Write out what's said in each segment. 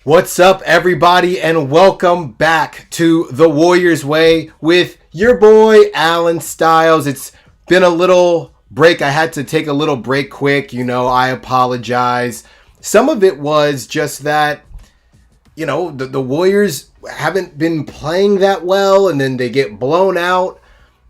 What's up, everybody, and welcome back to The Warriors Way with your boy, Alan Styles. It's been a little break. I had to take a little break quick. I apologize. Some of it was just that, the Warriors haven't been playing that well, and then they get blown out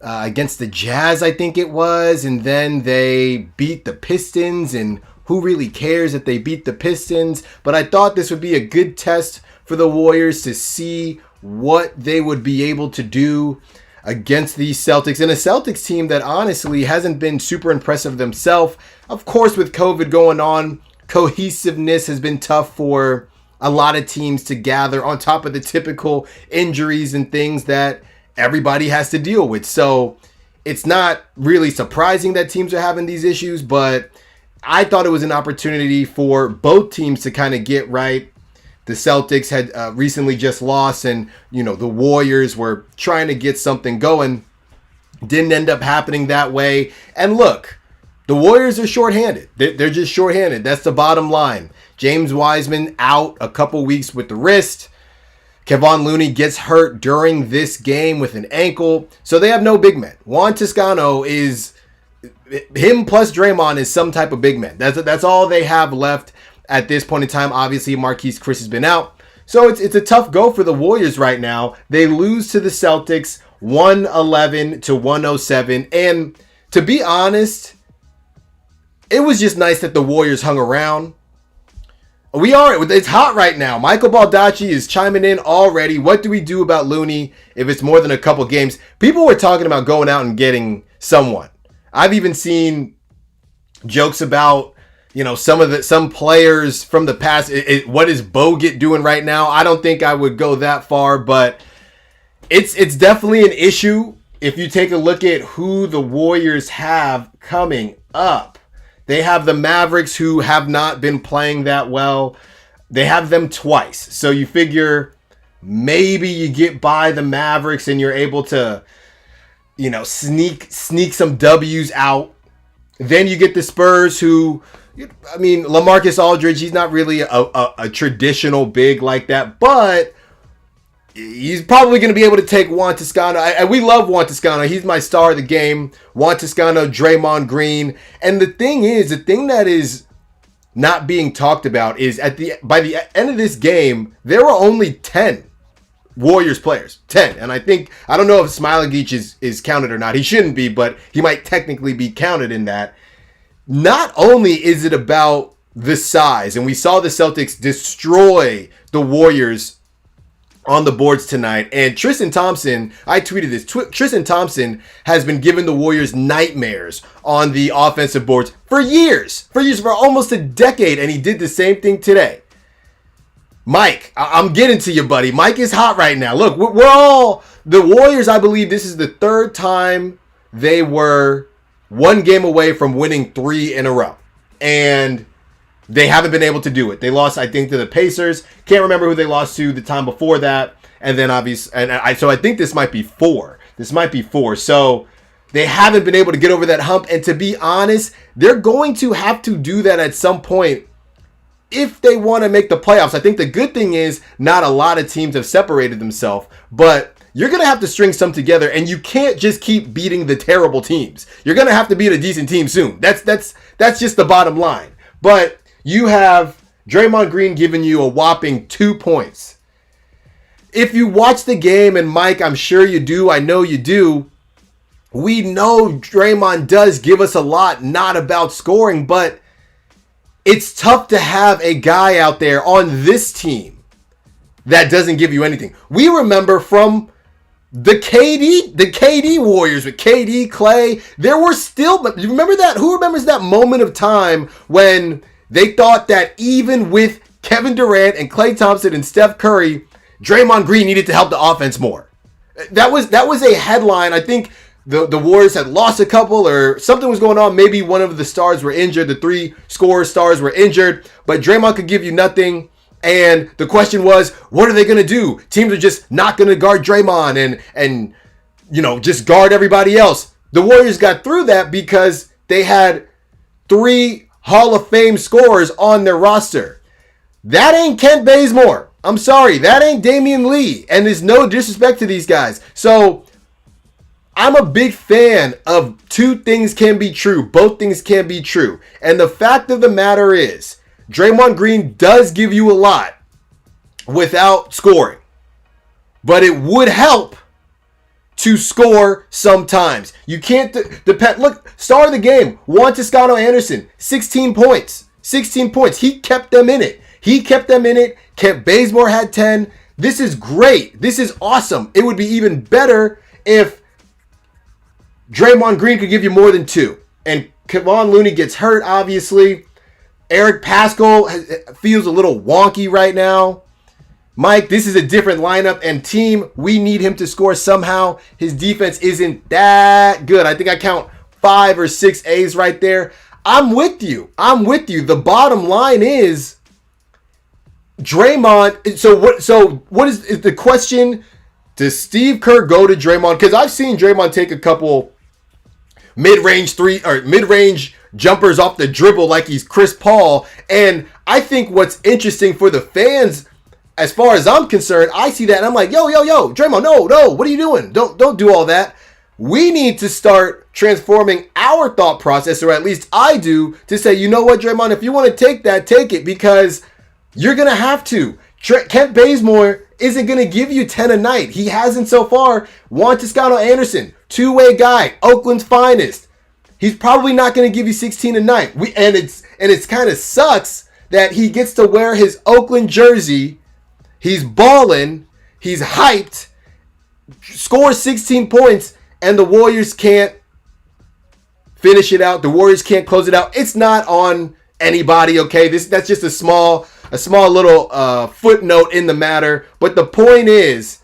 against the Jazz, I think it was, and then they beat the Pistons, and who really cares if they beat the Pistons? But I thought this would be a good test for the Warriors to see what they would be able to do against these Celtics. And a Celtics team that honestly hasn't been super impressive themselves. Of course, with COVID going on, cohesiveness has been tough for a lot of teams to gather on top of the typical injuries and things that everybody has to deal with. So it's not really surprising that teams are having these issues, but I thought it was an opportunity for both teams to kind of get right. The Celtics had recently just lost, and the Warriors were trying to get something going. Didn't end up happening that way. And look, the Warriors are shorthanded. They're just shorthanded. That's the bottom line. James Wiseman out a couple weeks with the wrist. Kevon Looney gets hurt during this game with an ankle. So they have no big men. Juan Toscano is... him plus Draymond is some type of big man. That's all they have left at this point in time. Obviously, Marquise Chris has been out. So it's a tough go for the Warriors right now. They lose to the Celtics 111-107. And to be honest, it was just nice that the Warriors hung around. It's hot right now. Michael Baldacci is chiming in already. What do we do about Looney if it's more than a couple games? People were talking about going out and getting someone. I've even seen jokes about, some players from the past. What is Bogut doing right now? I don't think I would go that far, but it's definitely an issue if you take a look at who the Warriors have coming up. They have the Mavericks, who have not been playing that well. They have them twice. So you figure maybe you get by the Mavericks and you're able to sneak some W's out. Then you get the Spurs, who, LaMarcus Aldridge, he's not really a traditional big like that, but he's probably going to be able to take Juan Toscano. And we love Juan Toscano. He's my star of the game. Juan Toscano, Draymond Green. And the thing that is not being talked about is by the end of this game, there were only 10 Warriors players, 10. And I don't know if Smailagic is counted or not. He shouldn't be, but he might technically be counted in that. Not only is it about the size, and we saw the Celtics destroy the Warriors on the boards tonight. And Tristan Thompson, I tweeted this. Tristan Thompson has been giving the Warriors nightmares on the offensive boards for years, for almost a decade. And he did the same thing today. Mike, I'm getting to you, buddy. Mike is hot right now. Look, the Warriors, I believe this is the third time they were one game away from winning 3 in a row. And they haven't been able to do it. They lost, I think, to the Pacers. Can't remember who they lost to the time before that. And then obviously, so I think this might be 4. So they haven't been able to get over that hump. And to be honest, they're going to have to do that at some point if they want to make the playoffs. I think the good thing is not a lot of teams have separated themselves, but you're going to have to string some together, and you can't just keep beating the terrible teams. You're going to have to beat a decent team soon. That's just the bottom line. But you have Draymond Green giving you a whopping 2 points. If you watch the game, and Mike, I'm sure you do, I know you do, we know Draymond does give us a lot, not about scoring, but it's tough to have a guy out there on this team that doesn't give you anything. We remember from the KD Warriors with KD, Clay, there were still, but you remember that? Who remembers that moment of time when they thought that even with Kevin Durant and Klay Thompson and Steph Curry, Draymond Green needed to help the offense more? That was a headline. I think the Warriors had lost a couple or something was going on. Maybe one of the stars were injured. The 3 scorer stars were injured, but Draymond could give you nothing. And the question was, what are they going to do? Teams are just not going to guard Draymond and just guard everybody else. The Warriors got through that because they had 3 Hall of Fame scorers on their roster. That ain't Kent Bazemore. I'm sorry, that ain't Damian Lee, and there's no disrespect to these guys. So I'm a big fan of two things can be true. Both things can be true. And the fact of the matter is, Draymond Green does give you a lot without scoring. But it would help to score sometimes. You can't depend. Look, star of the game, Juan Toscano Anderson, 16 points. 16 points. He kept them in it. Kent Bazemore had 10. This is great. This is awesome. It would be even better if Draymond Green could give you more than 2. And Kevon Looney gets hurt, obviously. Eric Paschall feels a little wonky right now. Mike, this is a different lineup and team. We need him to score somehow. His defense isn't that good. I think I count 5 or 6 A's right there. I'm with you. The bottom line is Draymond. So what is the question? Does Steve Kerr go to Draymond? Because I've seen Draymond take a couple mid-range jumpers off the dribble like he's Chris Paul. And I think what's interesting for the fans, as far as I'm concerned, I see that and I'm like, yo, Draymond, no, what are you doing? Don't do all that. We need to start transforming our thought process, or at least I do, to say, you know what, Draymond, if you want to take that, take it, because you're going to have to. Kent Bazemore isn't going to give you 10 a night. He hasn't so far. Juan Toscano Anderson, two-way guy, Oakland's finest. He's probably not going to give you 16 a night. And it's kind of sucks that he gets to wear his Oakland jersey. He's balling. He's hyped. Scores 16 points, and the Warriors can't finish it out. The Warriors can't close it out. It's not on anybody, okay? That's just a small little footnote in the matter. But the point is,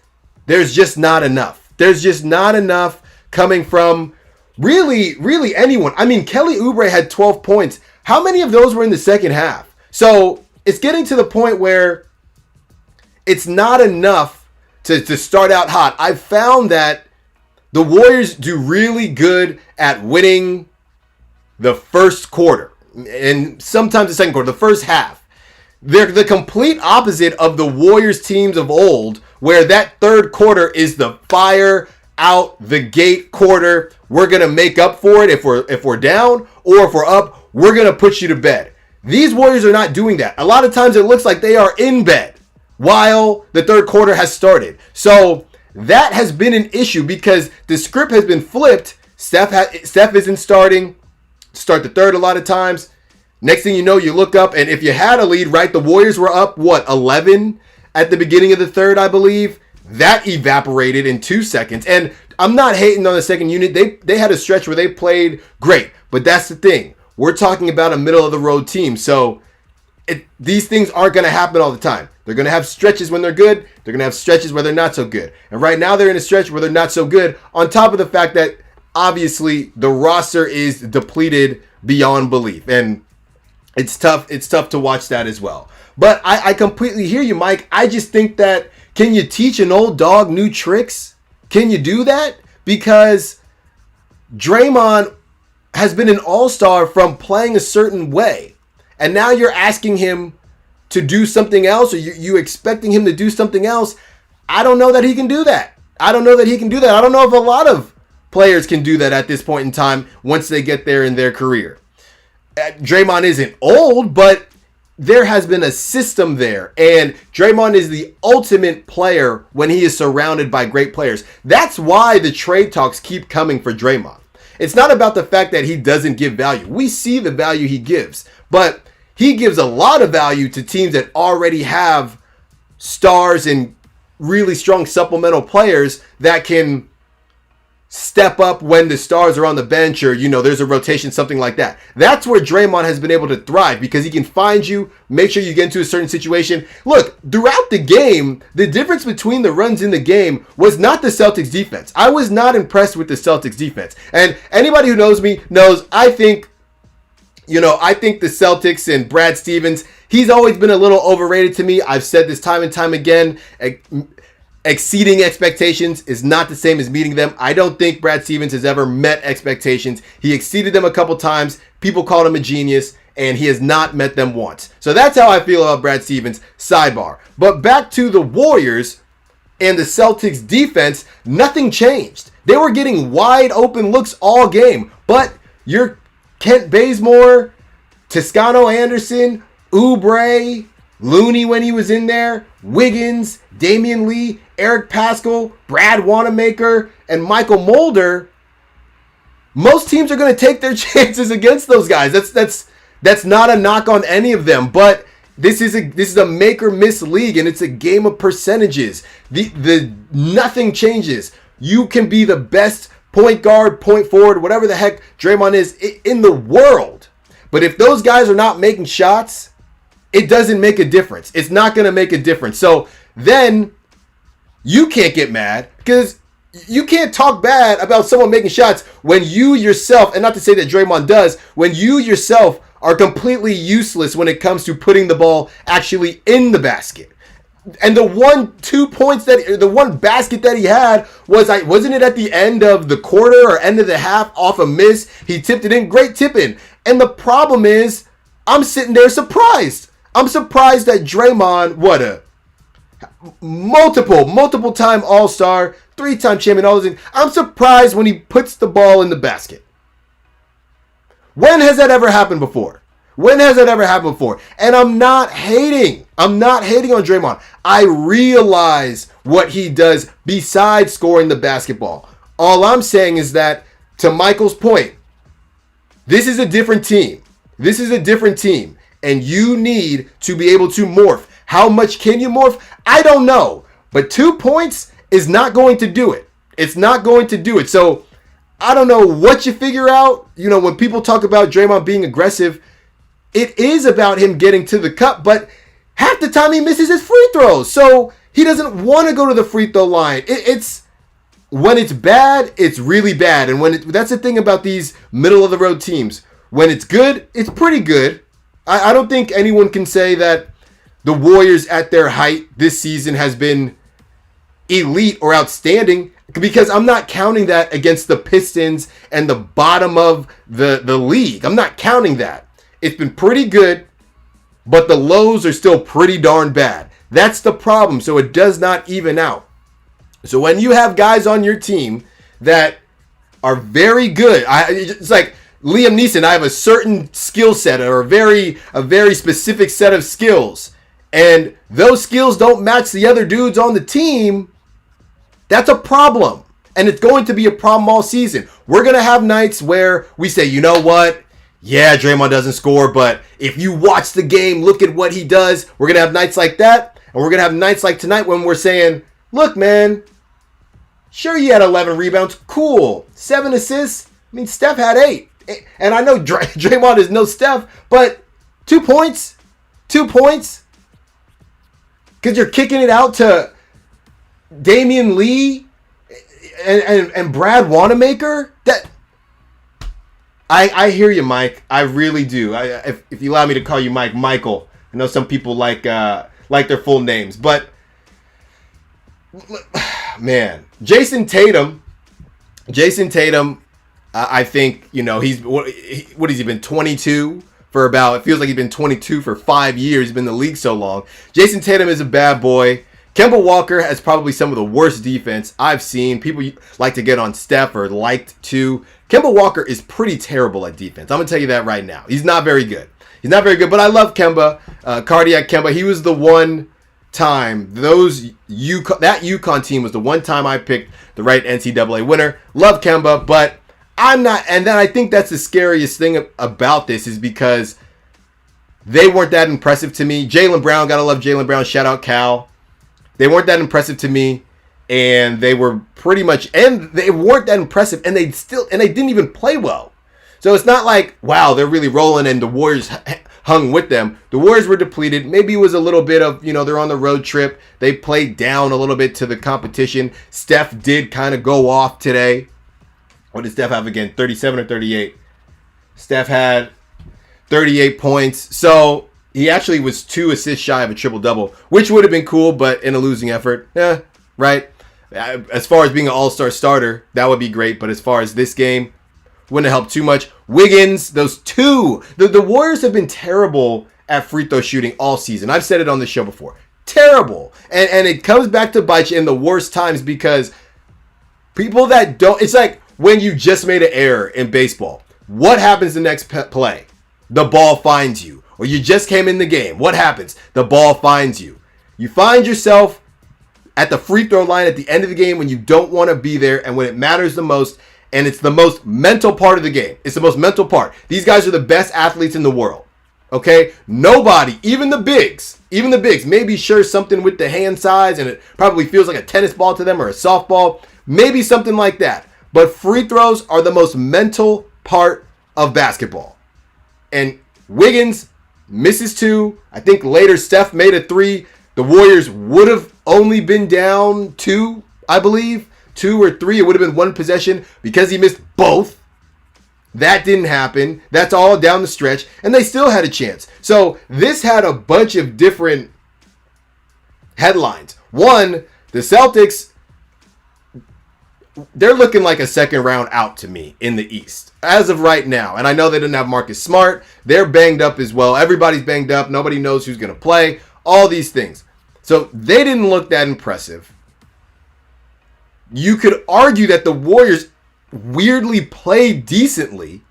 there's just not enough. There's just not enough coming from really anyone. I mean, Kelly Oubre had 12 points. How many of those were in the second half? So it's getting to the point where it's not enough to start out hot. I've found that the Warriors do really good at winning the first quarter and sometimes the second quarter, the first half. They're the complete opposite of the Warriors teams of old, where that third quarter is the fire out the gate quarter. We're going to make up for it if we're down, or if we're up, we're going to put you to bed. These Warriors are not doing that. A lot of times it looks like they are in bed while the third quarter has started. So that has been an issue because the script has been flipped. Steph isn't start the third a lot of times. Next thing you know, you look up, and if you had a lead, right, the Warriors were up, 11 at the beginning of the third, I believe. That evaporated in 2 seconds. And I'm not hating on the second unit. They had a stretch where they played great. But that's the thing. We're talking about a middle-of-the-road team. So these things aren't going to happen all the time. They're going to have stretches when they're good. They're going to have stretches where they're not so good. And right now they're in a stretch where they're not so good, on top of the fact that obviously the roster is depleted beyond belief. And it's tough to watch that as well. But I completely hear you, Mike. I just think that, can you teach an old dog new tricks? Can you do that? Because Draymond has been an all-star from playing a certain way. And now you're asking him to do something else, or you expecting him to do something else. I don't know that he can do that. I don't know if a lot of players can do that at this point in time once they get there in their career. Draymond isn't old, but there has been a system there. And Draymond is the ultimate player when he is surrounded by great players. That's why the trade talks keep coming for Draymond. It's not about the fact that he doesn't give value. We see the value he gives, but he gives a lot of value to teams that already have stars and really strong supplemental players that can step up when the stars are on the bench, or, there's a rotation, something like that. That's where Draymond has been able to thrive, because he can find you, make sure you get into a certain situation. Look, throughout the game, the difference between the runs in the game was not the Celtics defense. I was not impressed with the Celtics defense. And anybody who knows me knows I think the Celtics and Brad Stevens, he's always been a little overrated to me. I've said this time and time again. Exceeding expectations is not the same as meeting them. I don't think Brad Stevens has ever met expectations. He exceeded them a couple times. People called him a genius, and he has not met them once. So that's how I feel about Brad Stevens. Sidebar. But back to the Warriors and the Celtics defense, nothing changed. They were getting wide open looks all game, but your Kent Bazemore, Toscano Anderson, Oubre, Looney when he was in there, Wiggins, Damian Lee, Eric Paschall, Brad Wanamaker, and Michael Mulder. Most teams are going to take their chances against those guys. That's not a knock on any of them, but this is a make or miss league, and it's a game of percentages. The nothing changes. You can be the best point guard, point forward, whatever the heck Draymond is in the world, but if those guys are not making shots, it doesn't make a difference. It's not going to make a difference. So then you can't get mad because you can't talk bad about someone making shots when you yourself, and not to say that Draymond does, when you yourself are completely useless when it comes to putting the ball actually in the basket. And the one basket that he had wasn't it at the end of the quarter or end of the half off a miss? He tipped it in, great tip in. And the problem is, I'm sitting there surprised. I'm surprised that Draymond, multiple time All-Star, 3-time champion, all those things. I'm surprised when he puts the ball in the basket. When has that ever happened before? And I'm not hating on Draymond. I realize what he does besides scoring the basketball. All I'm saying is that, to Michael's point, this is a different team. And you need to be able to morph. How much can you morph? I don't know. But 2 points is not going to do it. It's not going to do it. So I don't know what you figure out. When people talk about Draymond being aggressive, it is about him getting to the cup. But half the time he misses his free throws. So he doesn't want to go to the free throw line. When it's bad, it's really bad. And that's the thing about these middle of the road teams. When it's good, it's pretty good. I don't think anyone can say that the Warriors at their height this season has been elite or outstanding, because I'm not counting that against the Pistons and the bottom of the league. I'm not counting that. It's been pretty good, but the lows are still pretty darn bad. That's the problem. So it does not even out. So when you have guys on your team that are very good, it's like Liam Neeson, I have a certain skill set or a very specific set of skills, and those skills don't match the other dudes on the team. That's a problem, and it's going to be a problem all season. We're going to have nights where we say, you know what? Yeah, Draymond doesn't score, but if you watch the game, look at what he does. We're going to have nights like that, and we're going to have nights like tonight when we're saying, look, man, sure, you had 11 rebounds. Cool. 7 assists. I mean, Steph had 8. And I know Draymond is no Steph, but 2 points? 2 points? Because you're kicking it out to Damian Lee and Brad Wanamaker? I hear you, Mike. I really do. If you allow me to call you Mike, Michael. I know some people like their full names, but man, Jason Tatum. I think he's what has he been 22 for about? It feels like he's been 22 for 5 years. He's been in the league so long. Jason Tatum is a bad boy. Kemba Walker has probably some of the worst defense I've seen. People like to get on Steph or liked to. Kemba Walker is pretty terrible at defense. I'm going to tell you that right now. He's not very good. But I love Kemba. Cardiac Kemba. He was the one time that UConn team was the one time I picked the right NCAA winner. Love Kemba, but I'm not. And then I think that's the scariest thing about this is because they weren't that impressive to me. Jaylen Brown, gotta love Jaylen Brown. Shout out Cal. They weren't that impressive to me, and they were pretty much, and they weren't that impressive, and they didn't even play well. So it's not like, wow, they're really rolling and the Warriors hung with them. The Warriors were depleted. Maybe it was a little bit of, they're on the road trip. They played down a little bit to the competition. Steph did kind of go off today. What did Steph have again? 37 or 38? Steph had 38 points. So he actually was 2 assists shy of a triple-double, which would have been cool, but in a losing effort, right? As far as being an all-star starter, that would be great. But as far as this game, Wouldn't have helped too much. Wiggins, those two. The Warriors have been terrible at free throw shooting all season. I've said it on the show before. Terrible. And it comes back to bite you in the worst times because people that don't... It's like when you just made an error in baseball. What happens the next play? The ball finds you. Or you just came in the game. What happens? The ball finds you. You find yourself at the free throw line at the end of the game when you don't want to be there and when it matters the most. And it's the most mental part of the game. It's the most mental part. These guys are the best athletes in the world. Okay? Nobody, even the bigs, maybe sure something with the hand size and it probably feels like a tennis ball to them or a softball. Maybe something like that. But free throws are the most mental part of basketball. And Wiggins misses 2. I think later Steph made a 3. The Warriors would have only been down 2, I believe. 2 or 3. It would have been 1 possession because he missed both. That didn't happen. That's all down the stretch. And they still had a chance. So this had a bunch of different headlines. One, the Celtics, they're looking like a second round out to me in the East as of right now. And I know they didn't have Marcus Smart. They're banged up as well. Everybody's banged up. Nobody knows who's going to play. All these things. So they didn't look that impressive. You could argue that the Warriors weirdly played decently,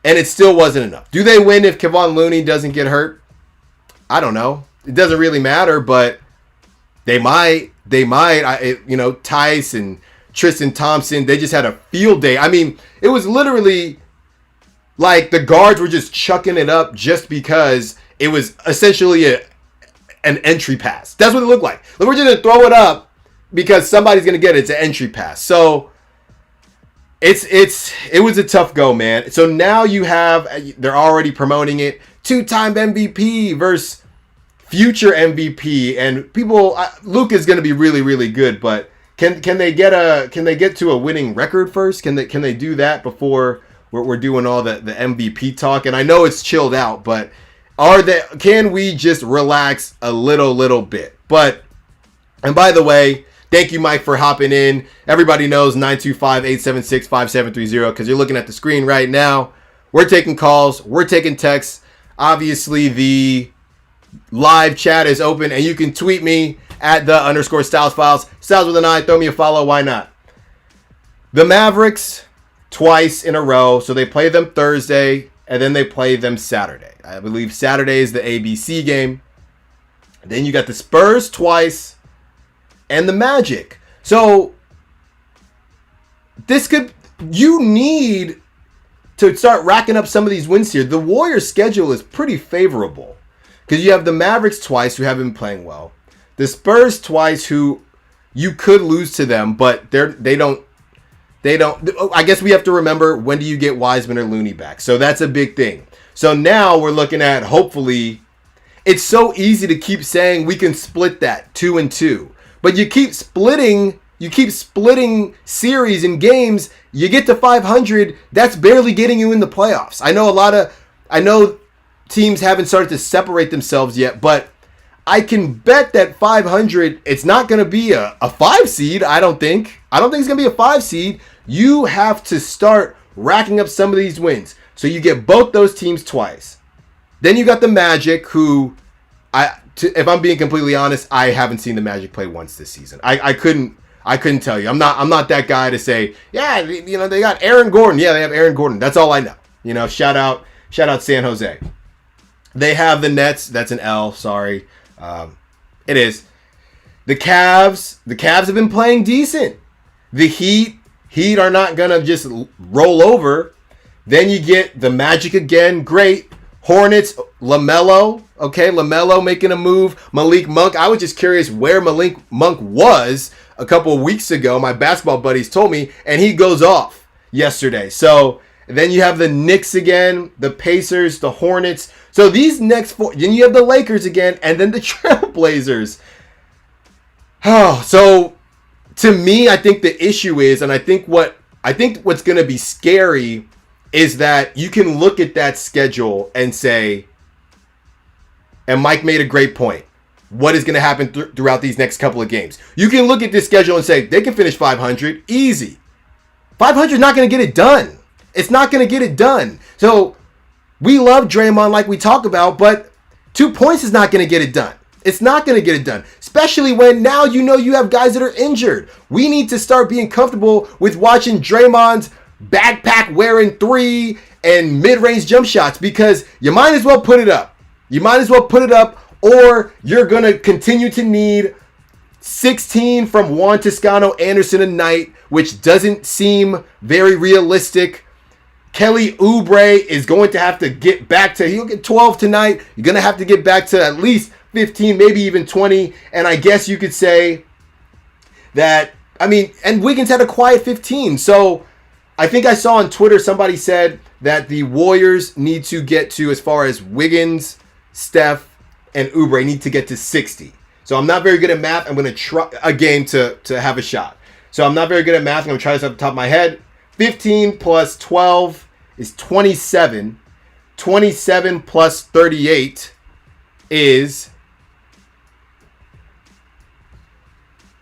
and it still wasn't enough. Do they win if Kevon Looney doesn't get hurt? I don't know. It doesn't really matter, but they might. Tice and Tristan Thompson, they just had a field day. I mean, it was literally like the guards were just chucking it up just because it was essentially an entry pass. That's what it looked like. We're just going to throw it up because somebody's going to get it. It's an entry pass. So it was a tough go, man. So now you have, they're already promoting it, 2-time MVP versus future MVP, and people, Luka's going to be really, really good, but can they get to a winning record first? Can they do that before we're doing all the MVP talk? And I know it's chilled out, but can we just relax a little bit? And by the way, thank you, Mike, for hopping in. Everybody knows 925-876-5730 because you're looking at the screen right now. We're taking calls. We're taking texts. Obviously, the live chat is open, and you can tweet me at @_Styles Files. Styles with an I. Throw me a follow. Why not? The Mavericks twice in a row. So they play them Thursday, and then they play them Saturday. I believe Saturday is the ABC game. Then you got the Spurs twice, and the Magic. So you need to start racking up some of these wins here. The Warriors' schedule is pretty favorable because you have the Mavericks twice who haven't been playing well. The Spurs twice who you could lose to them, but they don't. I guess we have to remember, when do you get Wiseman or Looney back? So that's a big thing. So now we're looking at, hopefully, it's so easy to keep saying we can split that 2-2. But you keep splitting series and games, you get to 500, that's barely getting you in the playoffs. I know teams haven't started to separate themselves yet, but I can bet that 500, it's not going to be a 5 seed, I don't think. I don't think it's going to be a 5 seed. You have to start racking up some of these wins. So you get both those teams twice. Then you got the Magic, who, if I'm being completely honest, I haven't seen the Magic play once this season. I couldn't tell you. I'm not that guy to say, yeah, they got Aaron Gordon. Yeah, they have Aaron Gordon. That's all I know. Shout out San Jose. They have the Nets. That's an L. Sorry. It is. The Cavs have been playing decent. The Heat are not going to just roll over. Then you get the Magic again. Great. Hornets, LaMelo. Okay, LaMelo making a move. Malik Monk. I was just curious where Malik Monk was a couple of weeks ago. My basketball buddies told me, and he goes off yesterday. So then you have the Knicks again, the Pacers, the Hornets. So these next 4, then you have the Lakers again, and then the Trailblazers. Oh, so to me, I think the issue is, and I think what's going to be scary is that you can look at that schedule and say, and Mike made a great point, what is going to happen throughout these next couple of games? You can look at this schedule and say, they can finish 500, easy. 500 is not going to get it done. It's not going to get it done. So we love Draymond like we talk about, but 2 points is not going to get it done. It's not going to get it done, especially when now you know you have guys that are injured. We need to start being comfortable with watching Draymond's backpack wearing 3 and mid-range jump shots, because you might as well put it up. You might as well put it up, or you're going to continue to need 16 from Juan Toscano Anderson a night, which doesn't seem very realistic. Kelly Oubre is going to have to get back to, he'll get 12 tonight. You're going to have to get back to at least 15, maybe even 20. And I guess you could say that, and Wiggins had a quiet 15. So I think I saw on Twitter somebody said that the Warriors need to get to, as far as Wiggins, Steph, and Oubre, need to get to 60. So I'm not very good at math. I'm going to try a game to have a shot. So I'm not very good at math. I'm going to try this off the top of my head. 15 plus 12 is 27. 27 plus 38 is...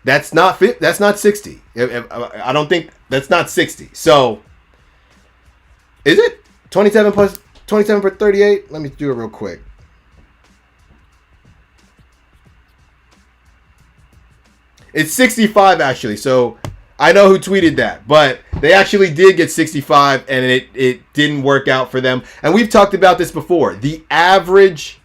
That's not 60. I don't think that's not 60. So is it 27 plus 38? Let me do it real quick. It's 65 actually. So I know who tweeted that, but they actually did get 65 and it didn't work out for them. And we've talked about this before. The average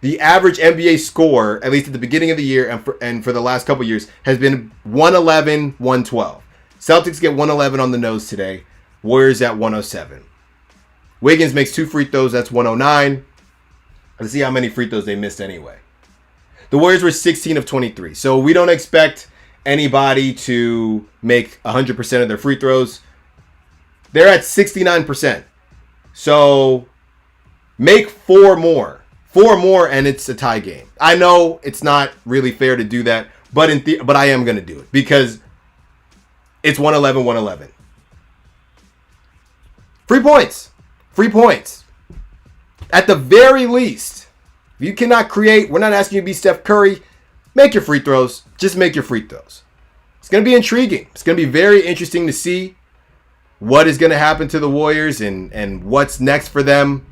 NBA score, at least at the beginning of the year and for the last couple years, has been 111, 112. Celtics get 111 on the nose today. Warriors at 107. Wiggins makes 2 free throws. That's 109. Let's see how many free throws they missed anyway. The Warriors were 16 of 23. So we don't expect anybody to make 100% of their free throws. They're at 69%. So make 4 more. 4 more and it's a tie game. I know it's not really fair to do that, but I am going to do it because it's 111-111. Free points. Free points. At the very least, if you cannot create, we're not asking you to be Steph Curry. Make your free throws. Just make your free throws. It's going to be intriguing. It's going to be very interesting to see what is going to happen to the Warriors and what's next for them.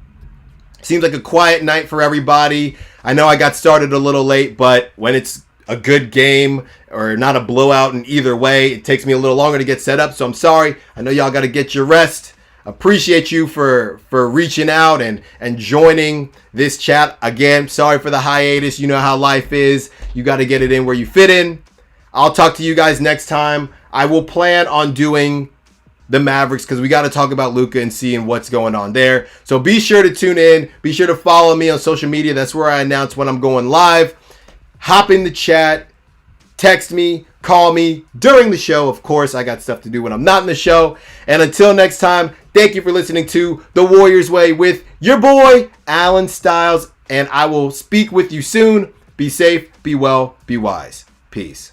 Seems like a quiet night for everybody. I know I got started a little late, but when it's a good game or not a blowout in either way, it takes me a little longer to get set up. So I'm sorry. I know y'all got to get your rest. Appreciate you for reaching out and joining this chat. Again, sorry for the hiatus. You know how life is. You got to get it in where you fit in. I'll talk to you guys next time. I will plan on doing the Mavericks because we got to talk about Luka and seeing what's going on there. So be sure to tune in. Be sure to follow me on social media. That's where I announce when I'm going live. Hop in the chat. Text me. Call me during the show. Of course, I got stuff to do when I'm not in the show. And until next time, thank you for listening to The Warriors Way with your boy, Alan Styles. And I will speak with you soon. Be safe, be well, be wise. Peace.